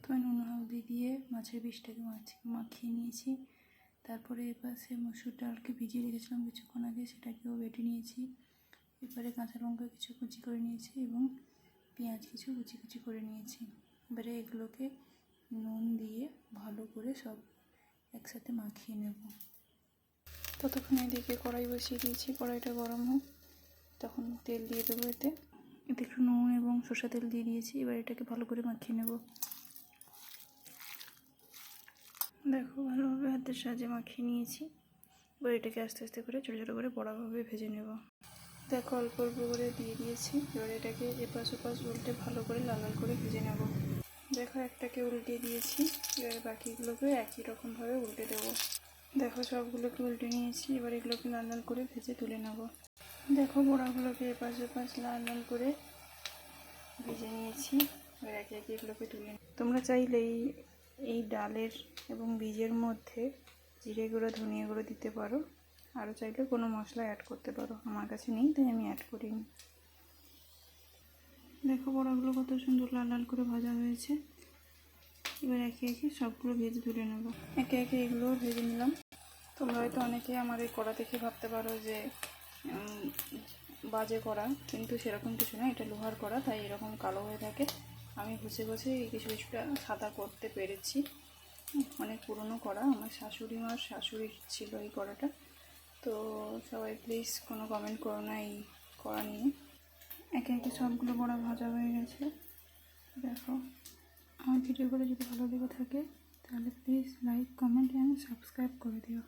প্রথমে নুন হলদি দিয়ে মাছের বীজটাকে মাখিয়ে নিয়েছি। তারপরে এপাশে মসুর ডালকে ভিজিয়ে রেখেছিলাম কিছুক্ষণ আগে, সেটাকেও বেটে নিয়েছি। এবারে কাঁচা লঙ্কা কিছু কুচি করে নিয়েছি এবং পেঁয়াজ কিছু কুচি কুচি করে নিয়েছি। এবারে এগুলোকে নুন দিয়ে ভালো করে সব একসাথে মাখিয়ে নেব। ততক্ষণ এদিকে কড়াই বসিয়ে দিয়েছি, কড়াইটা গরম হোক, তখন তেল দিয়ে দেবো। এতে একটু নুন এবং সরষের তেল দিয়ে দিয়েছি। এবার এটাকে ভালো করে মাখিয়ে নেব। দেখো ভালোভাবে হাতের সাহায্যে মাখিয়ে নিয়েছি। এবার এটাকে আস্তে আস্তে করে ছোটো ছোটো করে বড়াভাবে ভেজে নেব। দেখো অল্প অল্প করে দিয়ে দিয়েছি। এবার এটাকে এপাশ ওপাশ উল্টে ভালো করে লাল লাল করে ভেজে নেব। দেখো একটাকে উল্টে দিয়েছি, এবার বাকিগুলোকে একই রকমভাবে উল্টে দেবো। দেখো সবগুলোকে উল্টে নিয়েছি। এবার এগুলোকে লাল লাল করে ভেজে তুলে নেব। দেখো বড়াগুলোকে এপাশ ওপাশ লাল লাল করে ভেজে নিয়েছি। এবার একে একে এগুলোকে তুলে তোমরা চাইলে এই ডালের এবং বীজের মধ্যে জিরে গুঁড়ো ধনিয়া গুঁড়ো দিতে পারো, আরও চাইলে কোনো মশলা অ্যাড করতে পারো। আমার কাছে নেই তাই আমি অ্যাড করিনি। দেখো বড়াগুলো কত সুন্দর লাল লাল করে ভাজা হয়েছে। এবার একে একে সবগুলো ভেজে তুলে নেব। একে একে এগুলোও ভেজে নিলাম। তোমরা হয়তো অনেকে আমার এই কড়া দেখে ভাবতে পারো যে বাজে কড়া, কিন্তু সেরকম কিছু না, এটা লোহার কড়া তাই এরকম কালো হয়ে থাকে। আমি ঘষে ঘষে কিছু কিছুটা সাদা করতে পেরেছি। অনেক পুরনো কড়া, আমার শাশুড়ি মার শাশুড়ির ছিল এই কড়াটা। তো সবাই প্লিজ কোনো কমেন্ট করো না এই কড়া নিয়ে। একে একে সবগুলো বড়া ভাজা হয়ে গেছে। দেখো আমার ভিডিওগুলো যদি ভালো লেগে থাকে তাহলে please like comment and subscribe করে দিও।